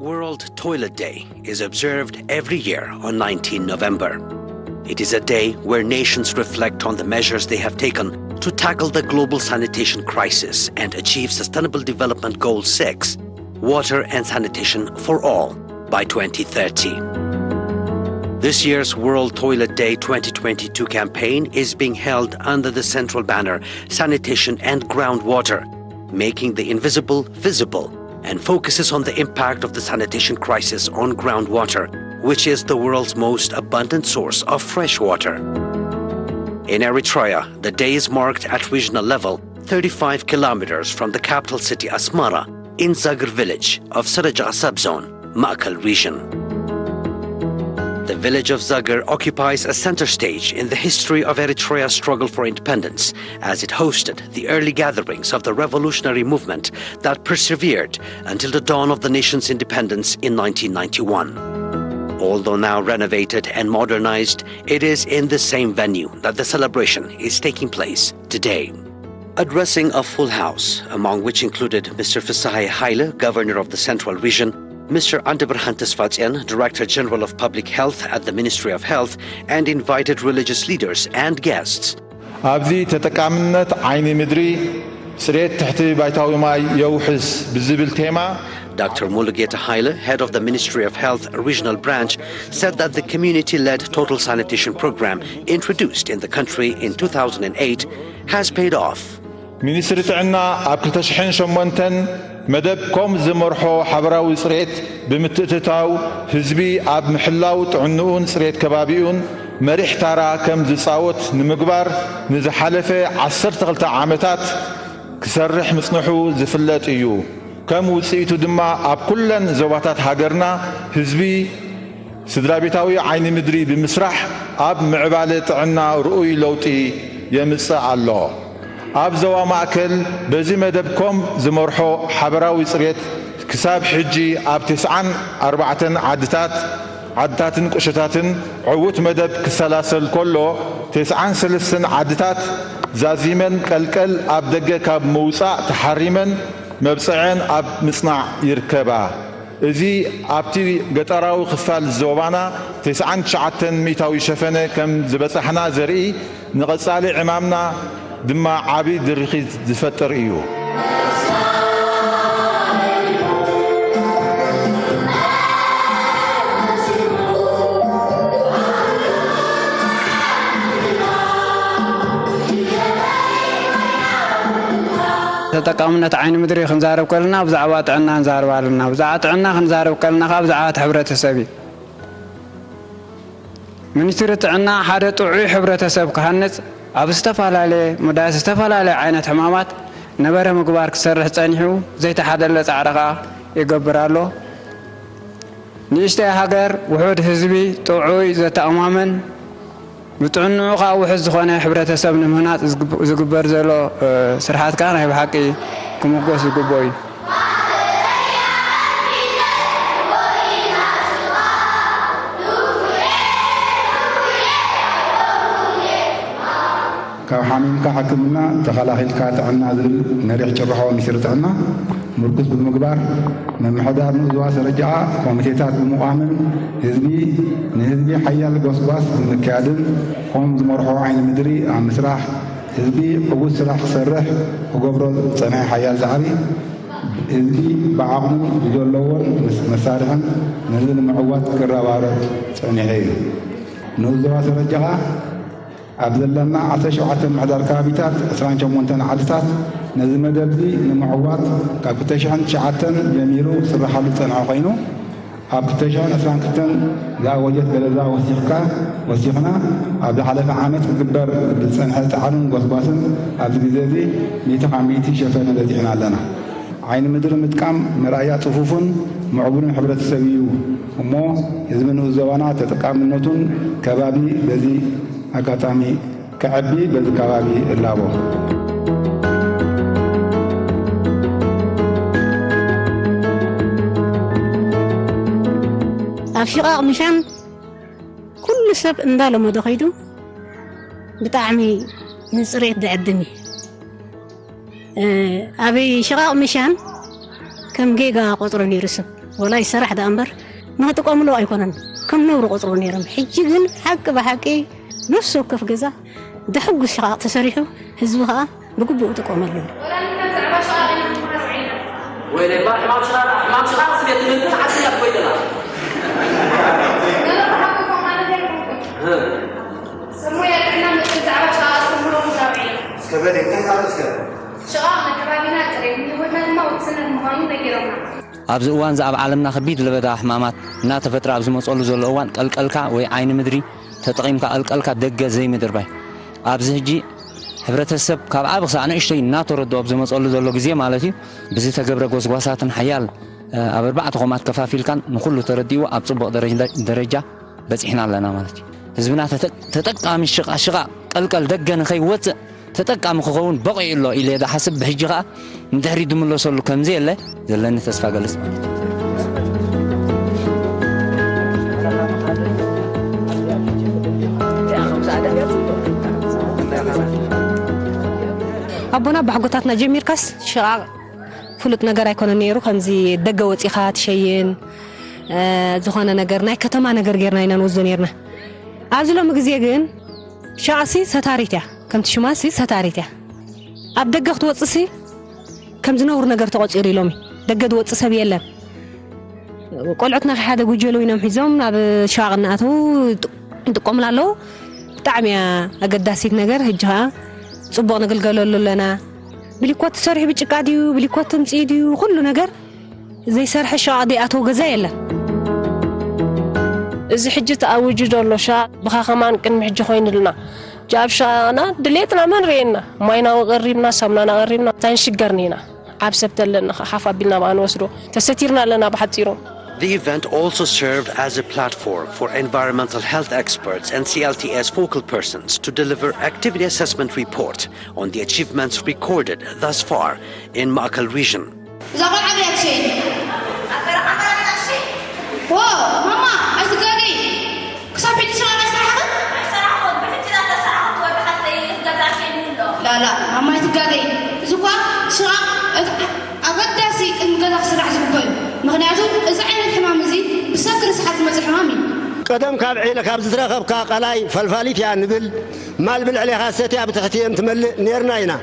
World Toilet Day is observed every year on 19 November. It is a day where nations reflect on the measures they have taken to tackle the global sanitation crisis and achieve Sustainable Development Goal 6, water and sanitation for all, by 2030. This year's World Toilet Day 2022 campaign is being held under the central banner Sanitation and Groundwater, making the invisible visible, and focuses on the impact of the sanitation crisis on groundwater, which is the world's most abundant source of fresh water. In Eritrea, the day is marked at regional level 35 kilometers from the capital city Asmara in Zagr village of Saraja subzone, Ma'kal region. The village of Zagr occupies a center stage in the history of Eritrea's struggle for independence, as it hosted the early gatherings of the revolutionary movement that persevered until the dawn of the nation's independence in 1991. Although now renovated and modernized, it is in the same venue that the celebration is taking place today. Addressing a full house, among which included Mr. Fisahay Haile, Governor of the Central Region, Mr. Andeberhan Tesfatsyan, Director General of Public Health at the Ministry of Health, and invited religious leaders and guests. أبدي تتكامنت عين مدري سريت تحت بايتاوي ماي يوحس بزبل تيما. Dr. Mulugeta Haile, head of the Ministry of Health Regional Branch, said that the community-led total sanitation program introduced in the country in 2008 has paid off. Ministry تعنا أبكر تشحن شمونتن مدب كوم زمرحو حبراوي سريت بمتتتاو هزبي أب محلاو تعنون سريت كبابيون مريح تارا كم زصاوت نمقبار نزحلفة عصر تغلط عامتات كسرح مصنحو زفلت إيو كم وسيتو دما أب كلن زواتات هاجرنا هزبي سدرابيتاوي عين مدري بمسرح أب معبالة عنا رؤي لوتي يمسا الله أب زوا ماكل بزي مدبكم زمرحو حبراوي صريت كساب حجي أب 9 عدتات قشتات عوت مدب كسلاسل كله 9 عدتات زازيمن كالكل أب دقة كاب موسع تحريمن مبصعين أب مصنع يركبا إذي أبتي قطراوي خفال الزوبانا 9 ميتاوي شفنة كم زبصحنا زرقي نغصالي عمامنا دما عبي درخي زفتر إيو تتقامنت عين مدري خنزارب كلنا بزعوات عنا نزارب علينا بزعات عنا خنزارب كلنا بزعات حبرتسبي منستري عنا حدا طعي حبرتسب كهنت أب استفعل مداس استفعل عينة حمامات نبره مقبار كسرح تانيحو زي تحدل تعرقا يقبر له نيشتي هاجر وحود حزبي طعوي زي تأمامن بتعنو قا وحز خونه حبرتسب نمهنات زقبر زلو سرحات كان هي بحقي كمقوس زقبوي كحامين كحكمنا تخلاخيل كاتعنا ذل نريح جرحوا مسيرتنا مركز بالمقبار من حدار نزواس رجع كوميتيات بمقامن هزبي نهزبي حيال قصباس بمكادم قوم زمرحوا عين مدري عم مسرح هزبي قبول سلاح سرح وقبرو صناعي حيال زعري هزبي بعقم بجولون مسارحا نزل معوات كرابارات صناعي نزواس رجع أبدلنا عشرة محضر كابيتات أسران جمونتن عدتات نزم دبي نمعوات كابتشان شعتن يميرو سرحالو تنعقينو أبتشان أسران كتن ذا وجد بلذا وثيقنا أبد حلف عامت كبر بالسنة تعلم قصباسن أبد زي ميتي شفنا الذي حنا لنا عين مدر متكام مرايات صفوفن معبون حبرة السبيو ومو يزمنه الزوانات تتكاملنتون كبابي بذي أكاتامي كعبي بالكبابي اللابو أفشقاق مشان كل سب اندالو مدخيدو بطعمي نصريت دعدمي أبي شقاق مشان كم جيجا قطرني رسم ولا يسرح ده أمبر ما تقوم له أيقونن كم نور قطرون يرم حجيجن حق بحقي نفسه كف جزا ده حق الشقاق تسريحه هزوها بقبو تقوم له وين ما شغال سبيت من حسيا بيدنا سمو يا كنا متزعوا شغال سمو متابعين سكبري كيف عرفت شغالنا كبابنا تريم وإحنا الموت سنة المهمين نجيرنا ኣብዚ እዋን ኣብ ዓለምና ከቢድ ዝበዳ ሕማማት እናተፈጥረ ኣብ ዝመፀሉ ዘሎ እዋን ቀልቀልካ ወይ ዓይኒ ምድሪ ተጠቒምካ ቀልቀልካ ደገ ዘይምድር ባይ ኣብዚ ሕጂ ሕብረተሰብ ካብ ዓብ ክሳዕ ንእሽተይ እናተረድኦ ኣብ ዝመፀሉ ዘሎ ግዜ ማለት እዩ ብዚ ተገብረ ጎስጓሳትን ሓያል ኣብ 4 ኾማት ከፋፊልካን ንኩሉ ተረዲኡ ኣብ ጽቡቕ ደረጃ በፂሕና ኣለና ማለት እዩ ህዝብና ተጠቃሚ ሽቓ ቀልቀል ደገ ንኸይወፅእ ተጠቃሚ ክኸውን በቂዑ ኣሎ ኢለ ዝሓስብ ብሕጂ ኸኣ ንድሕሪ ድምለሰሉ ከምዚ የለ ዘለኒ ተስፋ ገለጽ ማለት እዩ أبونا بحقوقاتنا جميل كاس شقاق فلوت نجار يكون نيرو خمزي دقة وتيخات شيئين زخانة نجار ناي كتما نجار غيرنا ينا نوزنيرنا عزلو مجزيجين شعسي ستاريتيا كم تشماسي ستاريتيا أب دقة توتصي كم زنور نجار تقصيري لومي دقة توتصي بيلا قلعتنا في حدا وجلو ينام حزام أب شاغلنا أتو تقوم لالو تعمي أقداسيت نجار هجها صبغ نقلقلو لنا بليكوات سرح بتشقاديو بليكوات تمصيديو كل نجار زي سرح الشعادي أتو غزايلا إذا حجت أوجد الله شاء بخا كمان كن محج خوين لنا جاب شانا دليتنا من رينا ماينا وغريبنا سمنا غريبنا تنشجرنينا عب سبت لنا حفا بينا بان وسرو تستيرنا لنا بحتيرو. The event also served as a platform for environmental health experts and CLTS focal persons to deliver activity assessment report on the achievements recorded thus far in Ma'akal region. لا ماما يتقاضي زكوا شرع أقداسي إن قدر سرع زبون مغنياتو إذا عين الحمام زي بسكر صحة مزح حمامي قدم كاب عيلة كاب زرقة كقلاي فالفاليت يعني نبل مال بالعلي خاصتي بتختي أنت مل نيرناينا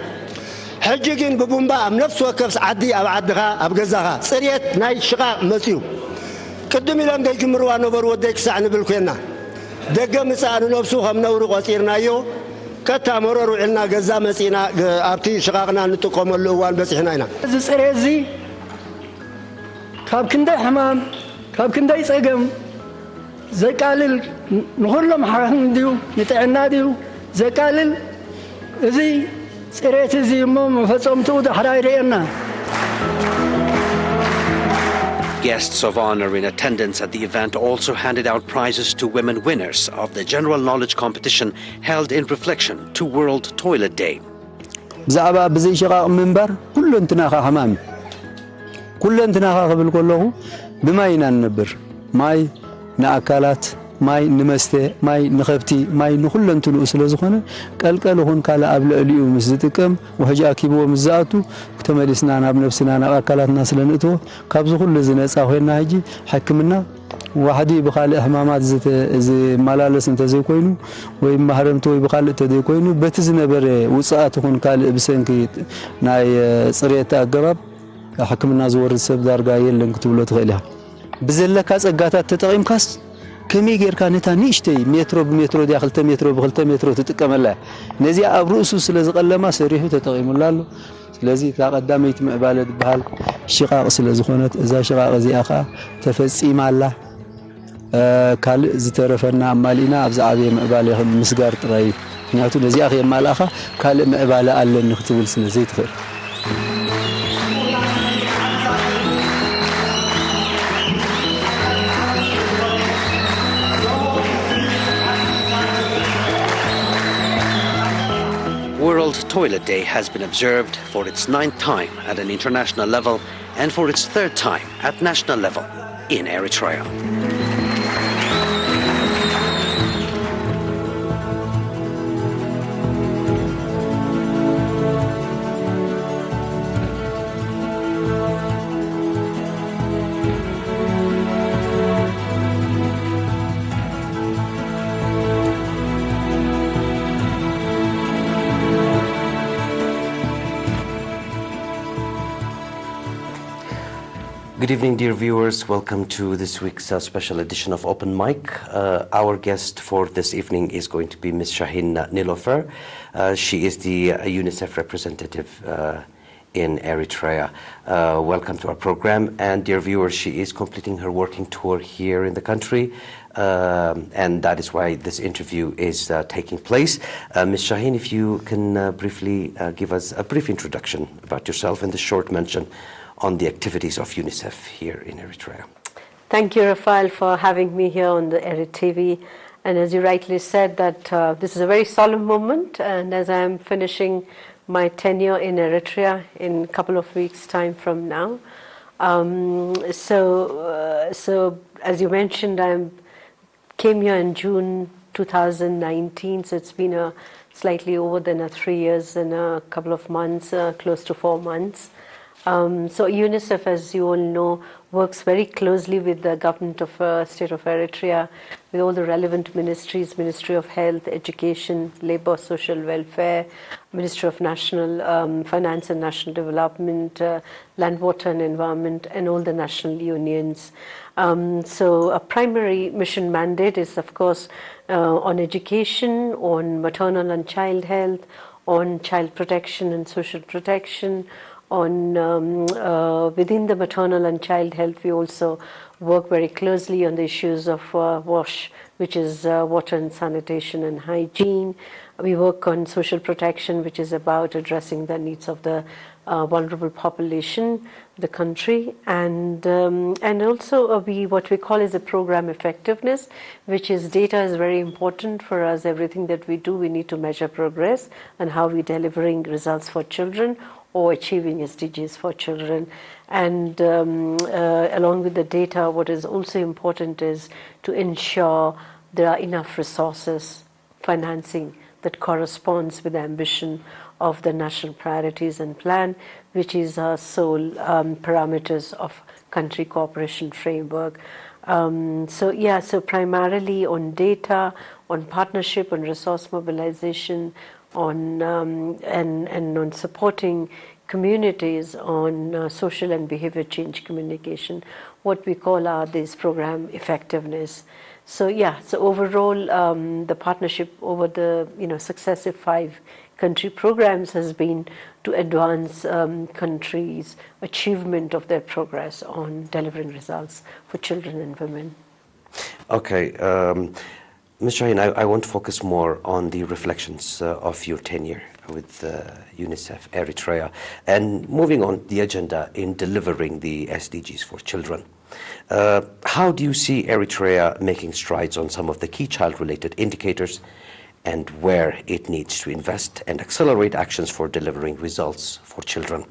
حجيجين ببومبا نفس وكبس عدي أو عدها أبجزها سريت ناي شقاق مسيو قدم إلى أن يجمروا نبر وديك ساعة نبل كنا دقة مسألة نفسهم نورو قصيرنا يو كتا مرروا عنا جزا مسينا أبتي شقاقنا نتقوم اللوان بس إحنا هنا. زي كاب كندا حمام كاب كندا يسقم زي قالل نقولهم حرام ديو يتعنا ديو زي قالل زي سريت زي مم فصمتو ده حرايرنا. Guests of honor in attendance at the event also handed out prizes to women winners of the general knowledge competition held in reflection to World Toilet Day. زعبا بزي شقاق منبر كل انتناخا حمامي كل انتناخا قبل كله بماي ننبر ماي نأكلات ماي نمستي ماي نخبتي ماي نخل انتلو اسلو زخونه قلقلهون كالا ابل اليو مسدتكم وحجا كيبو مزاتو تملسنا ناب نفسنا نأكلاتنا سلنتو كابزو كل زنصا خوينا هجي حكمنا وحدي بخال احمامات زي مالالس انت زي كوينو وي محرمتو بخال تدي كوينو بتزنبر وصاتكون كال بسنكي ناي صريت اغباب حكمنا زور سب دارغا يلن كتبلو تخيلها بزلكا صغاتات تطقيمكاس كمي غير كانت نيشتي مترو بمترو دي 2 مترو ب2 مترو تتقملا نزي ابرؤسو سلازقلما سريحو تتقيمولالو ስለዚህ ተቀዳመይት ምዕባለ ድበሃል ሽቃቅ ስለዝኾነት እዛ ሽቃቅ እዚኣ ኸ ተፈጺማላ ካል ዝተረፈና ማሊና ኣብዛ ዓብየ ምዕባለ ይኹን ምስጋር ጥራይ ምክንያቱ ነዚኣ ኸየማላኻ ካል ምዕባለ ኣለኒ ክትብል ስለዘይ ትኽእል World Toilet Day has been observed for its 9th time at an international level and for its 3rd time at national level in Eritrea. Good evening, dear viewers. Welcome to this week's special edition of Open Mic. Our guest for this evening is going to be Ms. Shaheen Nilofer. She is the UNICEF representative in Eritrea. Welcome to our program. And dear viewers, she is completing her working tour here in the country. And that is why this interview is taking place. Ms. Shaheen, if you can briefly give us a brief introduction about yourself and a short mention on the activities of UNICEF here in Eritrea. Thank you, Rafael, for having me here on the ERi-TV. And as you rightly said, that this is a very solemn moment, and as I'm finishing my tenure in Eritrea in a couple of weeks' time from now. So as you mentioned, I came here in June 2019, so it's been slightly over than 3 years and a couple of months, close to 4 months. So UNICEF, as you all know, works very closely with the government of state of Eritrea, with all the relevant ministries, Ministry of Health, Education, Labour, Social Welfare, Ministry of National Finance and National Development, Land, Water and Environment, and all the national unions. So a primary mission mandate is, of course, on education, on maternal and child health, on child protection and social protection. Within the maternal and child health, we also work very closely on the issues of WASH, which is water and sanitation and hygiene. We work on social protection, which is about addressing the needs of the vulnerable population of the country, and also what we call is a program effectiveness, which is data is very important for us. Everything that we do, we need to measure progress and how we're delivering results for children or achieving SDGs for children. And along with the data, what is also important is to ensure there are enough resources, financing that corresponds with the ambition of the national priorities and plan, which is our sole parameters of country cooperation framework. So primarily on data, on partnership, on resource mobilization, on and on supporting communities, on social and behavior change communication, what we call this program effectiveness. So overall, the partnership over the successive 5 country programs has been to advance countries' achievement of their progress on delivering results for children and women. Okay. Ms. Shaheen, I want to focus more on the reflections of your tenure with UNICEF Eritrea and moving on the agenda in delivering the SDGs for children. How do you see Eritrea making strides on some of the key child-related indicators and where it needs to invest and accelerate actions for delivering results for children?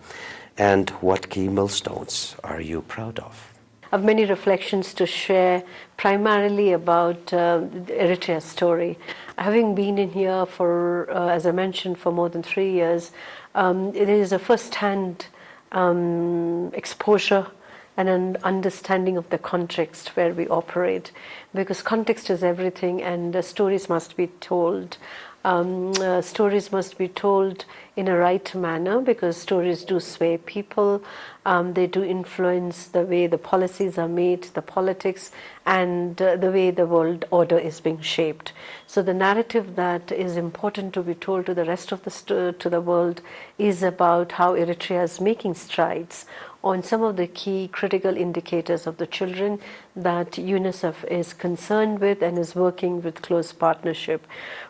And what key milestones are you proud of? I have many reflections to share, primarily about Eritrea's story. Having been in here for, as I mentioned, for more than 3 years, it is a first-hand exposure and an understanding of the context where we operate, because context is everything, and stories must be told. Stories must be told in a right manner, because stories do sway people. They do influence the way the policies are made, the politics, and the way the world order is being shaped. So the narrative that is important to be told to the rest of the world is about how Eritrea is making strides on some of the key critical indicators of the children that UNICEF is concerned with and is working with close partnership.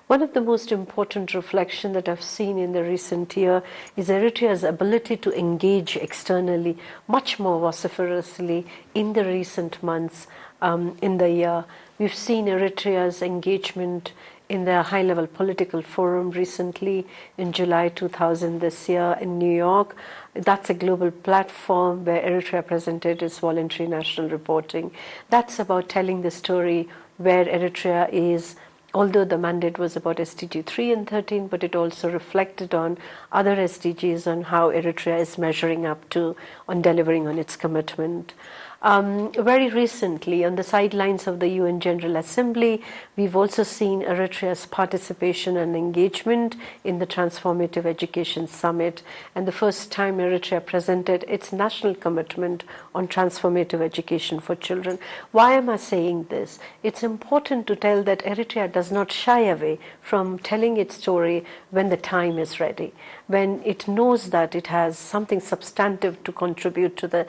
One of the most important reflections that I've seen in the recent year is Eritrea's ability to engage externally much more vociferously in the recent months in the year. We've seen Eritrea's engagement in the high-level political forum recently in July 2000 this year in New York. That's a global platform where Eritrea presented its voluntary national reporting. That's about telling the story where Eritrea is, although the mandate was about SDG 3 and 13, but it also reflected on other SDGs on how Eritrea is measuring up to on delivering on its commitment. Very recently, on the sidelines of the UN General Assembly, we've also seen Eritrea's participation and engagement in the Transformative Education Summit, and the first time Eritrea presented its national commitment on transformative education for children. Why am I saying this? It's important to tell that Eritrea does not shy away from telling its story when the time is ready, when it knows that it has something substantive to contribute to the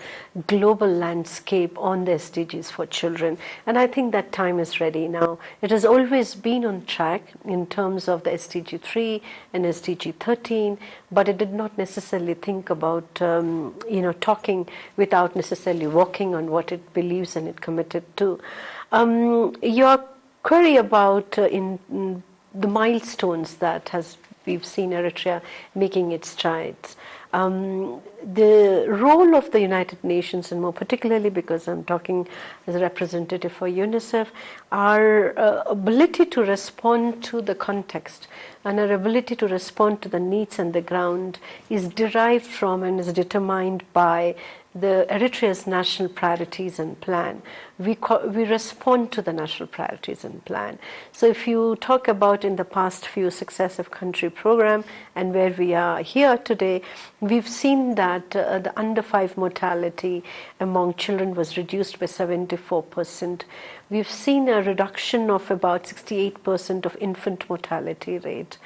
global landscape on the SDGs for children. And I think that time is ready now. It has always been on track in terms of the SDG 3 and SDG 13, but it did not necessarily think about, talking without necessarily working on what it believes and it committed to. Your query about in the milestones that we've seen Eritrea making its strides. The role of the United Nations, and more particularly because I'm talking as a representative for UNICEF, our ability to respond to the context and our ability to respond to the needs on the ground is derived from and is determined by the Eritrea's national priorities and plan. We respond to the national priorities and plan. So if you talk about in the past few successive country program and where we are here today, we've seen that the under 5 mortality among children was reduced by 74%. We've seen a reduction of about 68% of infant mortality rate.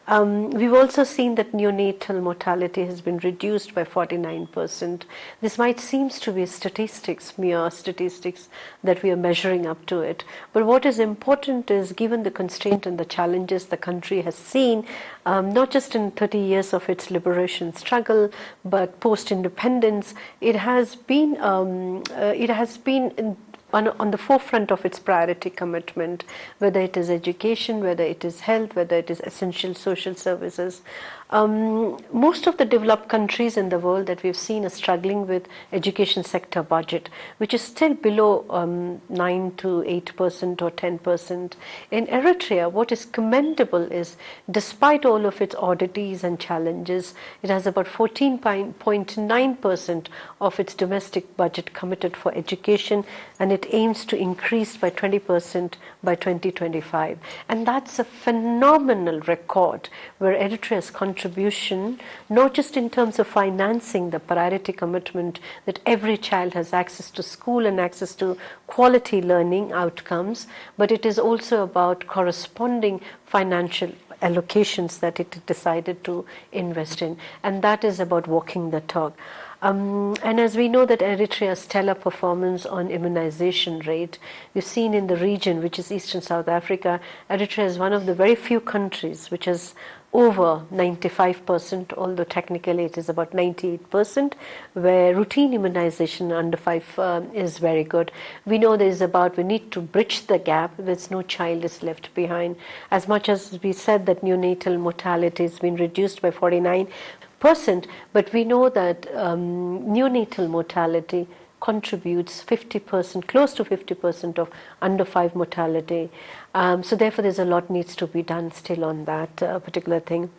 We've also seen that neonatal mortality has been reduced by 49%. This might seem to be statistics, mere statistics that we are measuring up to it. But what is important is, given the constraint and the challenges the country has seen, not just in 30 years of its liberation struggle, but post-independence, it has been on the forefront of its priority commitment, whether it is education, whether it is health, whether it is essential social services. Most of the developed countries in the world that we've seen are struggling with education sector budget, which is still below 9 to 8% or 10%. In Eritrea, what is commendable is, despite all of its oddities and challenges, it has about 14.9% of its domestic budget committed for education, and it aims to increase by 20% by 2025. And that's a phenomenal record, where Eritrea's contribution, not just in terms of financing the priority commitment that every child has access to school and access to quality learning outcomes, but it is also about corresponding financial allocations that it decided to invest in. And that is about walking the talk. And as we know that Eritrea's stellar performance on immunization rate, we've seen in the region, which is Eastern South Africa, Eritrea is one of the very few countries which has over 95%, although technically it is about 98%, where routine immunization under 5 is very good. We know we need to bridge the gap, there's no child is left behind. As much as we said that neonatal mortality has been reduced by 49%, but we know that neonatal mortality contributes 50%, close to 50% of under 5 mortality. So therefore there's a lot needs to be done still on that particular thing.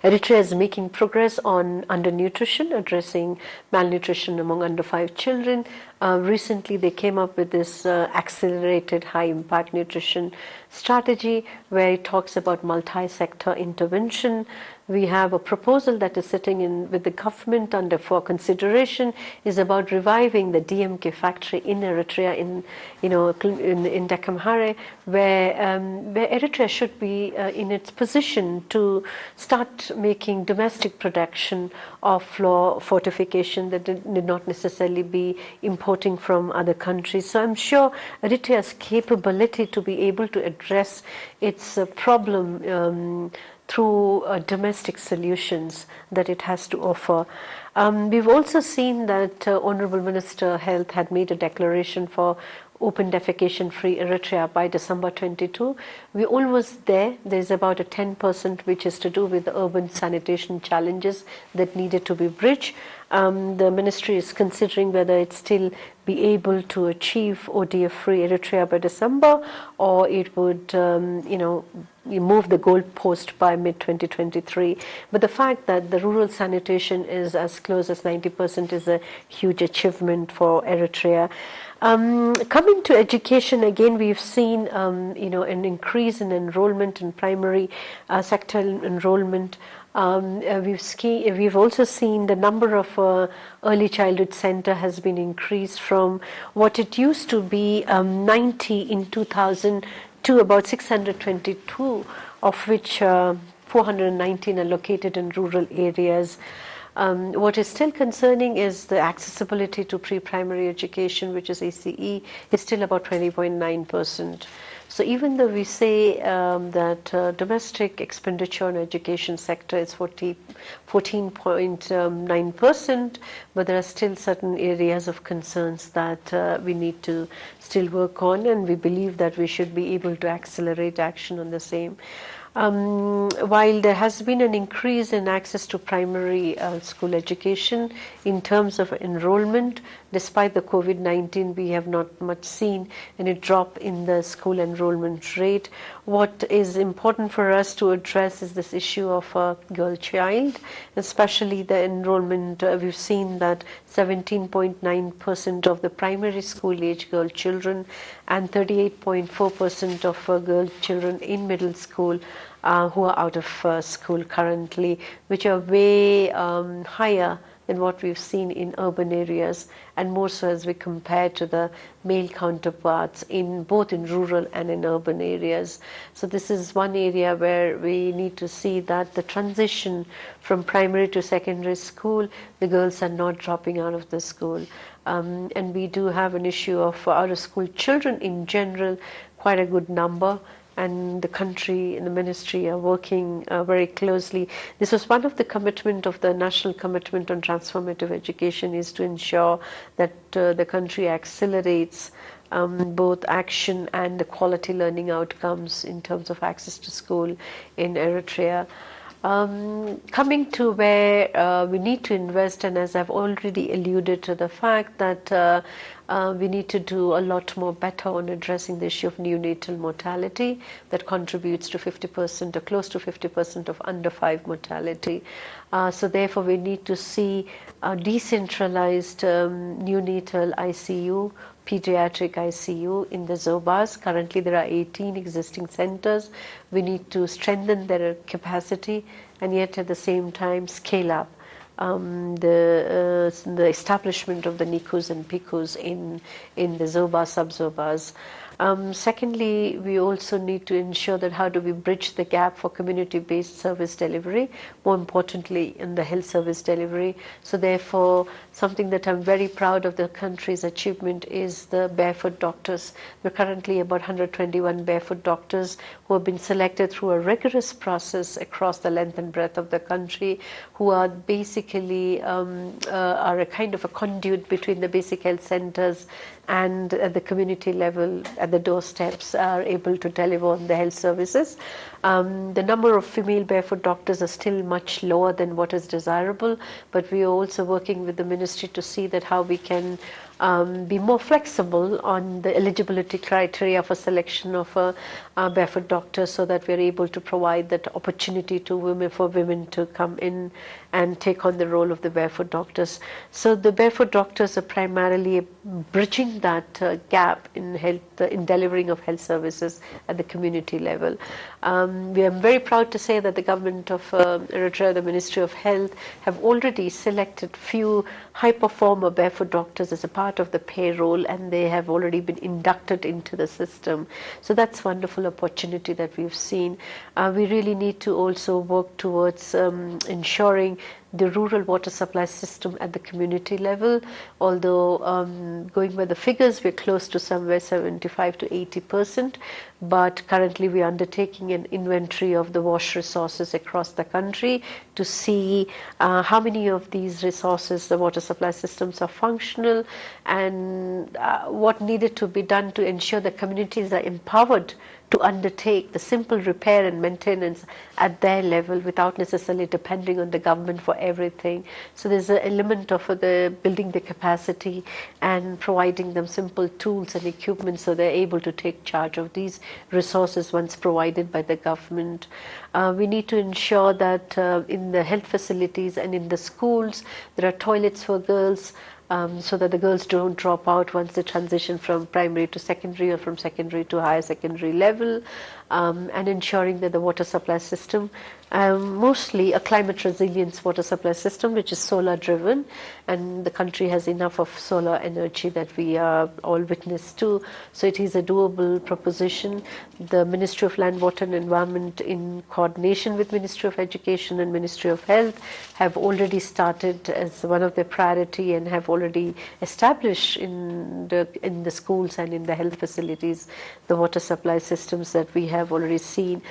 Eritrea is making progress on undernutrition, addressing malnutrition among under 5 children. Recently they came up with this accelerated high impact nutrition strategy, where it talks about multi-sector intervention. We have a proposal that is sitting in with the government under for consideration, is about reviving the DMK factory in Eritrea in Dekamhare, where Eritrea should be in its position to start making domestic production of flour fortification that did not necessarily be importing from other countries. So I'm sure Eritrea's capability to be able to address its problem through domestic solutions that it has to offer. We've also seen that Honorable Minister Health had made a declaration for open defecation free Eritrea by December 22. We're almost there. There's about a 10% which is to do with the urban sanitation challenges that needed to be bridged. The ministry is considering whether it still be able to achieve ODF free Eritrea by December, or it would move the goalpost by mid-2023. But the fact that the rural sanitation is as close as 90% is a huge achievement for Eritrea. Coming to education, again, we've seen an increase in enrollment in primary sector enrollment. We've also seen the number of early childhood center has been increased from what it used to be 90 in 2000 to about 622, of which 419 are located in rural areas. What is still concerning is the accessibility to pre-primary education, which is ACE, is still about 20.9%. So even though we say that domestic expenditure on education sector is 14.9%, but there are still certain areas of concerns that we need to still work on, and we believe that we should be able to accelerate action on the same. While there has been an increase in access to primary school education in terms of enrollment, despite the COVID-19, we have not much seen any drop in the school enrollment rate. What is important for us to address is this issue of a girl child, especially the enrollment. We've seen that 17.9% of the primary school age girl children and 38.4% of girl children in middle school who are out of school currently, which are way higher than what we've seen in urban areas, and more so as we compare to the male counterparts in both in rural and in urban areas. So this is one area where we need to see that the transition from primary to secondary school, the girls are not dropping out of the school. And we do have an issue of out of school children in general, quite a good number. And the country and the ministry are working very closely. This was one of the commitment of the national commitment on transformative education, is to ensure that the country accelerates both action and the quality learning outcomes in terms of access to school in Eritrea. Coming to where we need to invest, and as I've already alluded to the fact that we need to do a lot more better on addressing the issue of neonatal mortality that contributes to 50% or close to 50% of under 5 mortality. So therefore we need to see a decentralized neonatal ICU, pediatric ICU in the Zobas. Currently there are 18 existing centers. We need to strengthen their capacity and yet at the same time scale up the establishment of the NICUs and PICUs in the Zoba, sub-Zobas. Secondly, we also need to ensure that how do we bridge the gap for community-based service delivery, more importantly in the health service delivery. So therefore, something that I'm very proud of the country's achievement is the barefoot doctors. There are currently about 121 barefoot doctors who have been selected through a rigorous process across the length and breadth of the country, who are basically are a kind of a conduit between the basic health centers and at the community level, at the doorsteps, are able to deliver on the health services. The number of female barefoot doctors are still much lower than what is desirable, but we are also working with the ministry to see that how we can be more flexible on the eligibility criteria for selection of a barefoot doctor, so that we're able to provide that opportunity to women, for women to come in and take on the role of the barefoot doctors. So the barefoot doctors are primarily bridging that gap in health, in delivering of health services at the community level. We are very proud to say that the government of Eritrea, the Ministry of Health, have already selected few high performer barefoot doctors as a part of the payroll, and they have already been inducted into the system. So that's wonderful opportunity that we've seen. We really need to also work towards ensuring the rural water supply system at the community level. Although going by the figures, we're close to somewhere 75 to 80%, but currently we're undertaking an inventory of the wash resources across the country to see how many of these resources, the water supply systems, are functional, and what needed to be done to ensure the communities are empowered to undertake the simple repair and maintenance at their level without necessarily depending on the government for everything. So there's an element of building the capacity and providing them simple tools and equipment so they're able to take charge of these resources once provided by the government. We need to ensure that in the health facilities and in the schools there are toilets for girls, so that the girls don't drop out once they transition from primary to secondary or from secondary to higher secondary level, and ensuring that the water supply system, mostly a climate resilience water supply system which is solar driven, and the country has enough of solar energy that we are all witness to, so it is a doable proposition. The Ministry of Land, Water and Environment in coordination with Ministry of Education and Ministry of Health have already started as one of their priority and have already established in the schools and in the health facilities the water supply systems that we have already seen.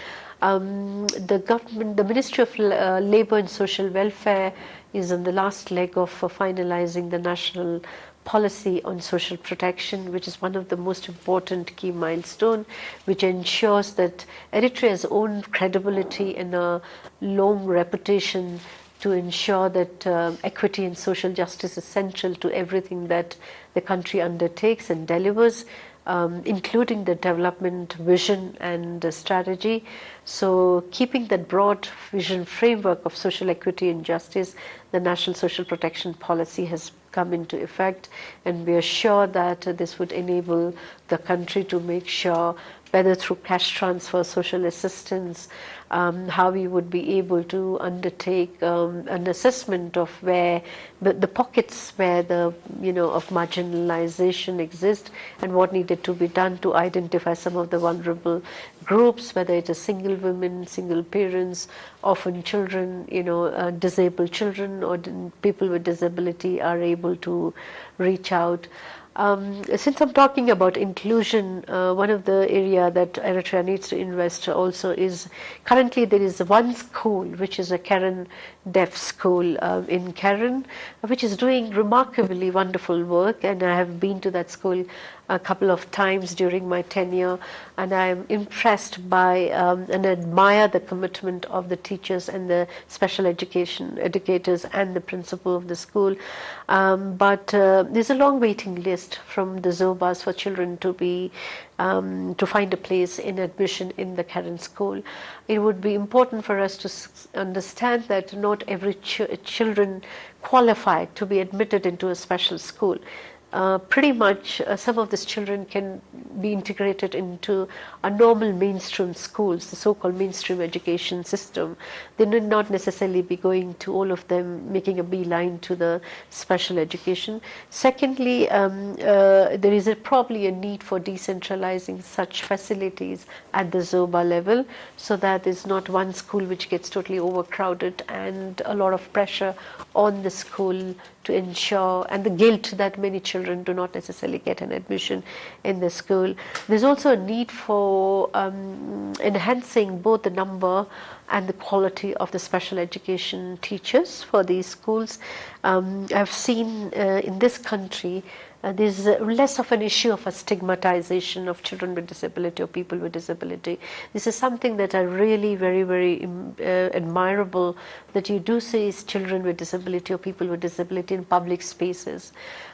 The government, the Ministry of Labour and Social Welfare is on the last leg of finalizing the national policy on social protection, which is one of the most important key milestone, which ensures that Eritrea's own credibility and a long reputation to ensure that equity and social justice is central to everything that the country undertakes and delivers, including the development vision and strategy. So keeping that broad vision framework of social equity and justice, the National Social Protection Policy has come into effect, and we are sure that this would enable the country to make sure, whether through cash transfer, social assistance, how we would be able to undertake an assessment of where the pockets where the of marginalization exist and what needed to be done to identify some of the vulnerable groups, whether it is single women, single parents, often children, disabled children or people with disability are able to reach out. Since I'm talking about inclusion, one of the area that Eritrea needs to invest also is, currently there is one school which is a Karen Deaf School in Karen, which is doing remarkably wonderful work, and I have been to that school a couple of times during my tenure, and I am impressed by and admire the commitment of the teachers and the special education educators and the principal of the school. But there's a long waiting list from the Zobas for children to be to find a place in admission in the Karen school. It would be important for us to understand that not every children qualify to be admitted into a special school. Pretty much some of these children can be integrated into a normal mainstream schools, the so-called mainstream education system. They need not necessarily be going to all of them, making a beeline to the special education. Secondly, there is probably a need for decentralizing such facilities at the Zoba level, so that there's not one school which gets totally overcrowded and a lot of pressure on the school to ensure, and the guilt that many children do not necessarily get an admission in the school. There's also a need for enhancing both the number and the quality of the special education teachers for these schools. I've seen in this country there's less of an issue of a stigmatization of children with disability or people with disability. This is something that I really very admirable, that you do see children with disability or people with disability in public spaces,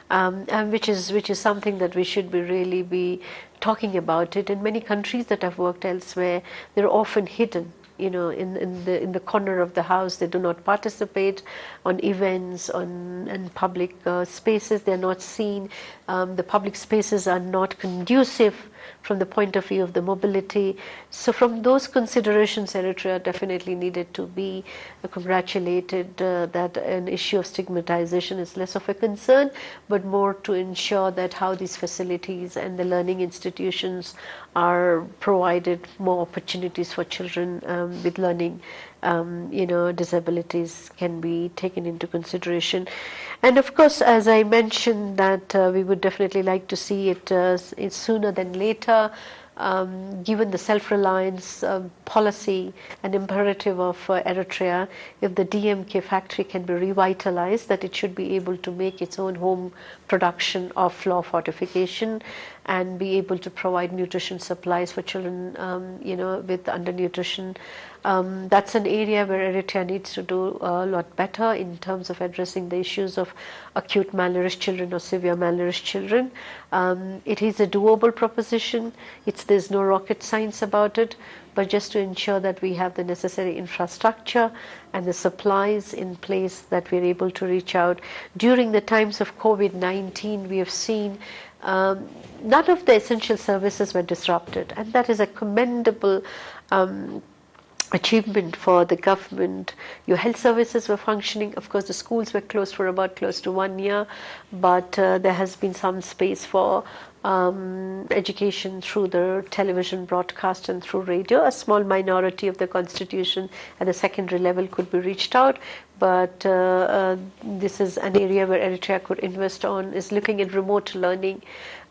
and which is something that we should really be talking about it. In many countries that I've worked elsewhere, they're often hidden. In the corner of the house, they do not participate on events, and public spaces. They're not seen. The public spaces are not conducive from the point of view of the mobility. So from those considerations, Eritrea definitely needed to be congratulated that an issue of stigmatization is less of a concern, but more to ensure that how these facilities and the learning institutions are provided more opportunities for children with learning disabilities can be taken into consideration. And of course, as I mentioned, that we would definitely like to see it sooner than later. given the self-reliance policy and imperative of Eritrea, if the DMK factory can be revitalized, that it should be able to make its own home production of flour fortification and be able to provide nutrition supplies for children, with undernutrition. That's an area where Eritrea needs to do a lot better in terms of addressing the issues of acute malnourished children or severe malnourished children. It is a doable proposition. There's no rocket science about it, but just to ensure that we have the necessary infrastructure and the supplies in place, that we're able to reach out. During the times of COVID-19, we have seen none of the essential services were disrupted, and that is a commendable achievement for the government. Your health services were functioning. Of course, the schools were closed for about close to 1 year, but there has been some space for education through the television broadcast and through radio. A small minority of the constitution at the secondary level could be reached out, but this is an area where Eritrea could invest on, is looking at remote learning.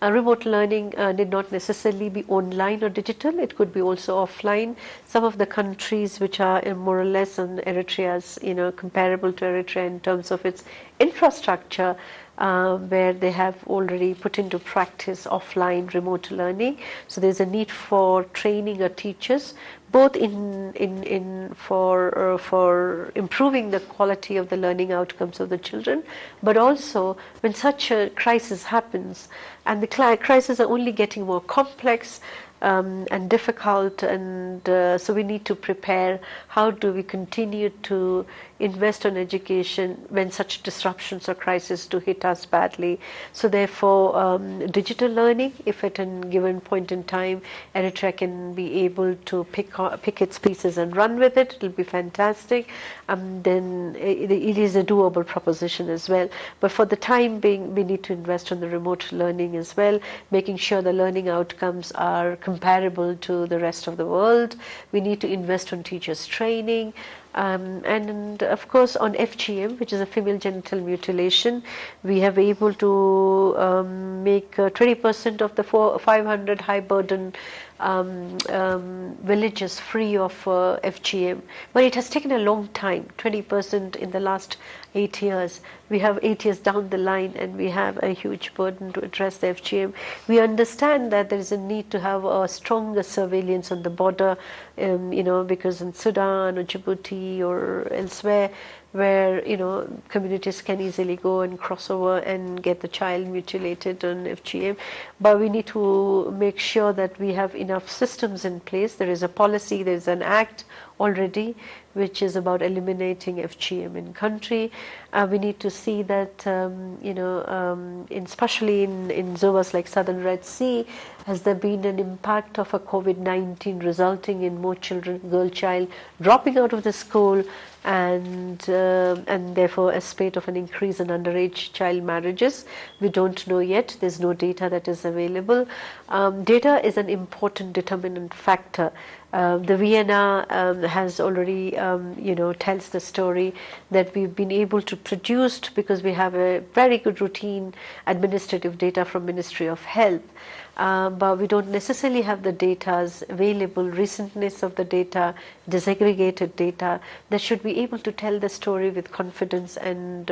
Remote learning need not necessarily be online or digital, it could be also offline. Some of the countries which are more or less on Eritrea's, comparable to Eritrea in terms of its infrastructure, where they have already put into practice offline remote learning. So there's a need for training of teachers, both for improving the quality of the learning outcomes of the children, but also when such a crisis happens, and the crises are only getting more complex and difficult, and so we need to prepare. How do we continue to invest on education when such disruptions or crises do hit us badly? So therefore, digital learning, if at a given point in time Eritrea can be able to pick its pieces and run with it, it will be fantastic. Then it is a doable proposition as well. But for the time being, we need to invest on the remote learning as well, making sure the learning outcomes are comparable to the rest of the world. We need to invest on teachers' training. And of course on FGM, which is a female genital mutilation, we have able to make 20% of the 500 high burden villages free of FGM. But it has taken a long time, 20% in the last 8 years. We have 8 years down the line and we have a huge burden to address the FGM. We understand that there is a need to have a stronger surveillance on the border, because in Sudan or Djibouti or elsewhere, where communities can easily go and cross over and get the child mutilated on FGM. But we need to make sure that we have enough systems in place. There is a policy, there is an act already which is about eliminating FGM in country. We need to see that, especially in zones like Southern Red Sea, has there been an impact of a COVID-19 resulting in more children, girl child, dropping out of the school, and therefore a spate of an increase in underage child marriages. We don't know yet. There's no data that is available. Data is an important determinant factor. The Vienna has already, tells the story that we've been able to produce, because we have a very good routine administrative data from Ministry of Health. But we don't necessarily have the data available, recentness of the data, disaggregated data that should be able to tell the story with confidence and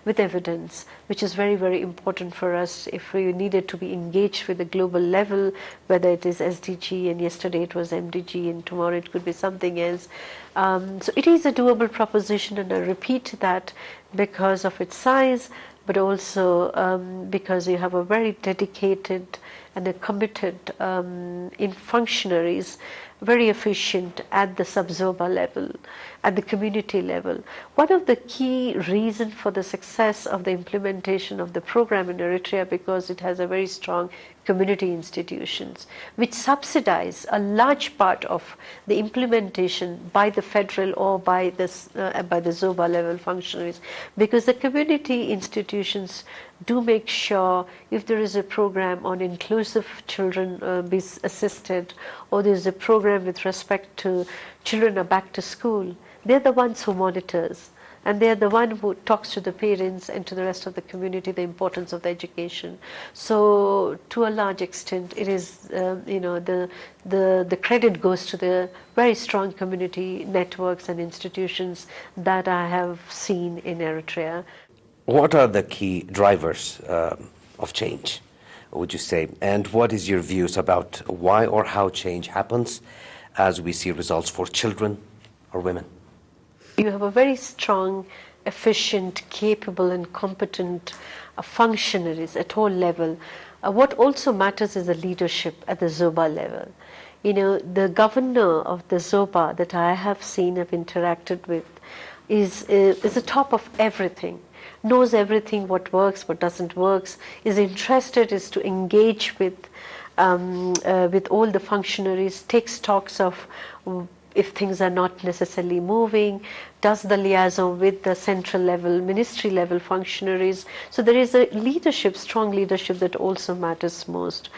with evidence, which is very, very important for us if we needed to be engaged with the global level, whether it is SDG and yesterday it was MDG and tomorrow it could be something else. So it is a doable proposition, and I repeat that because of its size, but also because you have a very dedicated and a committed in functionaries, very efficient at the sub-zoba level, at the community level. One of the key reasons for the success of the implementation of the program in Eritrea, because it has a very strong community institutions which subsidize a large part of the implementation by the federal or by the Zoba level functionaries, because the community institutions do make sure if there is a program on inclusive children be assisted, or there is a program with respect to children are back to school, they're the ones who monitors. and they're the one who talks to the parents and to the rest of the community the importance of the education. So to a large extent, it is the credit goes to the very strong community networks and institutions that I have seen in Eritrea. What are the key drivers of change, would you say? And what is your views about why or how change happens as we see results for children or women? You have a very strong, efficient, capable and competent functionaries at all level. What also matters is the leadership at the Zoba level. You know, the governor of the Zoba that I have seen, have interacted with, is the top of everything. Knows everything, what works, what doesn't work, is interested, is to engage with all the functionaries, takes talks of if things are not necessarily moving, does the liaison with the central level, ministry level functionaries. So there is a leadership, strong leadership that also matters most.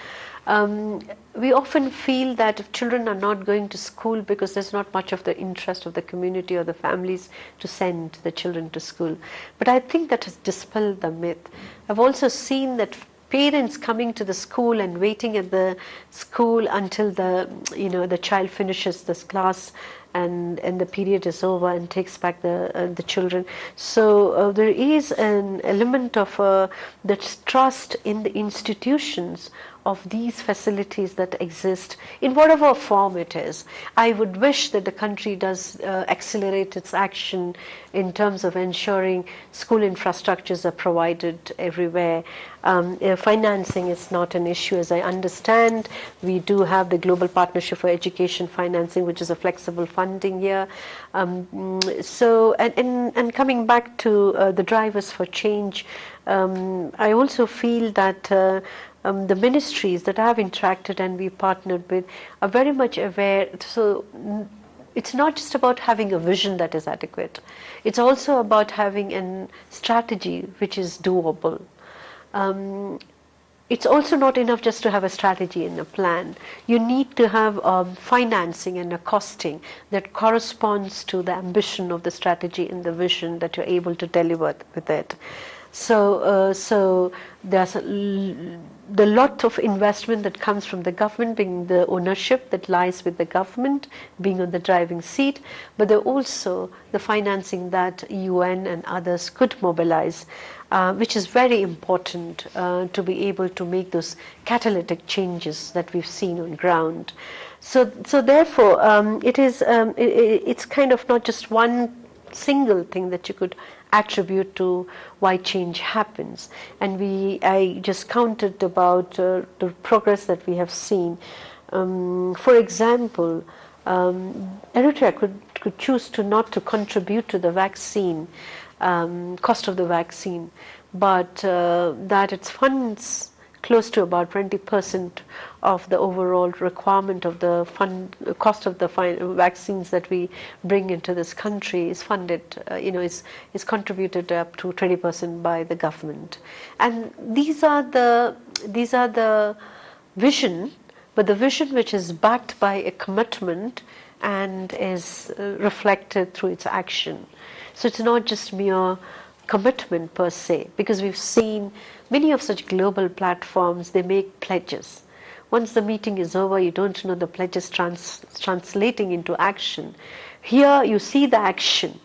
We often feel that if children are not going to school because there's not much of the interest of the community or the families to send the children to school. But I think that has dispelled the myth. I've also seen that parents coming to the school and waiting at the school until the child finishes this class and the period is over and takes back the children. So there is an element of that trust in the institutions of these facilities that exist in whatever form it is. I would wish that the country does accelerate its action in terms of ensuring school infrastructures are provided everywhere. Financing is not an issue, as I understand. We do have the Global Partnership for Education Financing, which is a flexible funding here. So coming back to the drivers for change, I also feel that the ministries that I have interacted and we partnered with are very much aware. So it's not just about having a vision that is adequate. It's also about having a strategy which is doable. It's also not enough just to have a strategy and a plan. You need to have financing and a costing that corresponds to the ambition of the strategy and the vision that you're able to deliver with it. So there's the lot of investment that comes from the government, being the ownership that lies with the government, being on the driving seat, but there also the financing that UN and others could mobilize, which is very important to be able to make those catalytic changes that we've seen on ground. So therefore, it's kind of not just one single thing that you could attribute to why change happens. And I just counted about the progress that we have seen. For example, Eritrea could choose not to contribute to the vaccine, cost of the vaccine, but that its funds close to about 20% of the overall requirement of the cost of the vaccines that we bring into this country is funded, is contributed up to 20% by the government. And these are the vision, but the vision which is backed by a commitment and is reflected through its action. So it's not just mere commitment per se, because we've seen many of such global platforms, they make pledges. Once the meeting is over, you don't know the pledges translating into action. Here you see the action,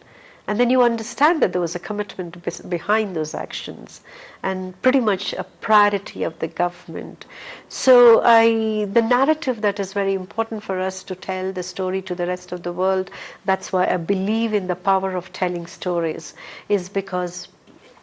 and then you understand that there was a commitment behind those actions and pretty much a priority of the government. So the narrative that is very important for us to tell the story to the rest of the world, that's why I believe in the power of telling stories, is because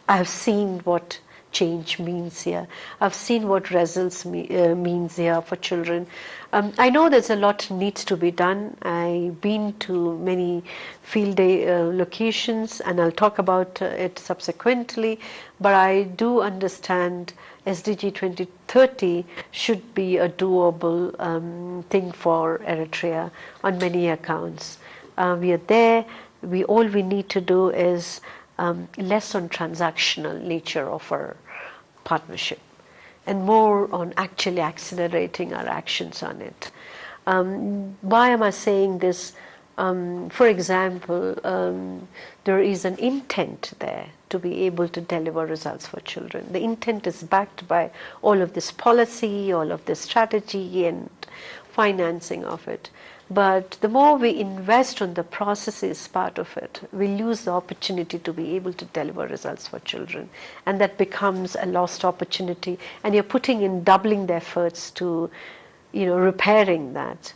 I've seen what change means here. I've seen what results means here for children. I know there's a lot needs to be done. I've been to many field day locations, and I'll talk about it subsequently, but I do understand SDG 2030 should be a doable thing for Eritrea on many accounts. We are there. All we need to do is less on transactional nature of our partnership and more on actually accelerating our actions on it. Why am I saying this? For example, there is an intent there to be able to deliver results for children. The intent is backed by all of this policy, all of this strategy and financing of it. But the more we invest on the processes part of it, we lose the opportunity to be able to deliver results for children. And that becomes a lost opportunity. And you're putting in doubling the efforts to, repairing that.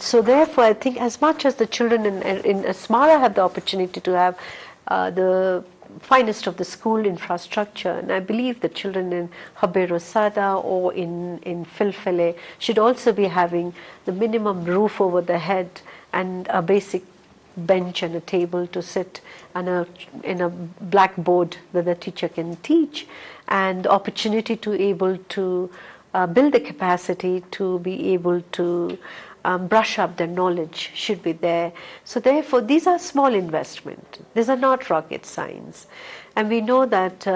So therefore, I think as much as the children in Asmara have the opportunity to have the finest of the school infrastructure, and I believe the children in Habero Sada or in Filfele should also be having the minimum roof over the head and a basic bench and a table to sit and in a blackboard that the teacher can teach, and opportunity to able to build the capacity to be able to brush up their knowledge should be there. So therefore, these are small investments. These are not rocket science. And we know that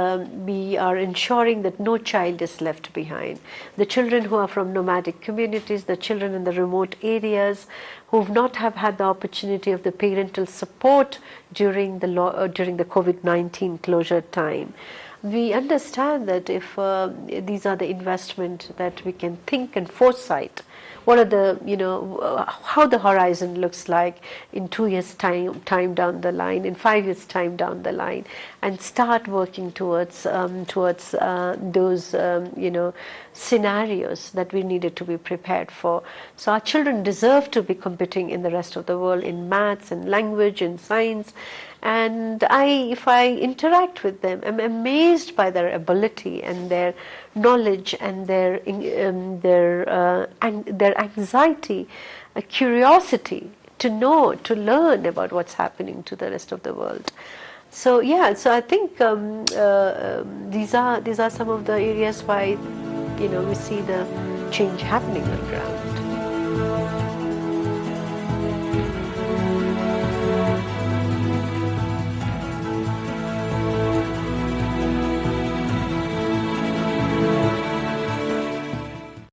we are ensuring that no child is left behind. The children who are from nomadic communities, the children in the remote areas who have not had the opportunity of the parental support during the COVID-19 closure time. We understand that if these are the investment that we can think and foresight, what are the, how the horizon looks like in 2 years' time down the line, in 5 years' time down the line, and start working towards those, scenarios that we needed to be prepared for. So our children deserve to be competing in the rest of the world in maths and language and science. And if I interact with them, I'm amazed by their ability and their knowledge and their anxiety, curiosity to know, to learn about what's happening to the rest of the world. So yeah, so I think these are some of the areas why we see the change happening on the ground.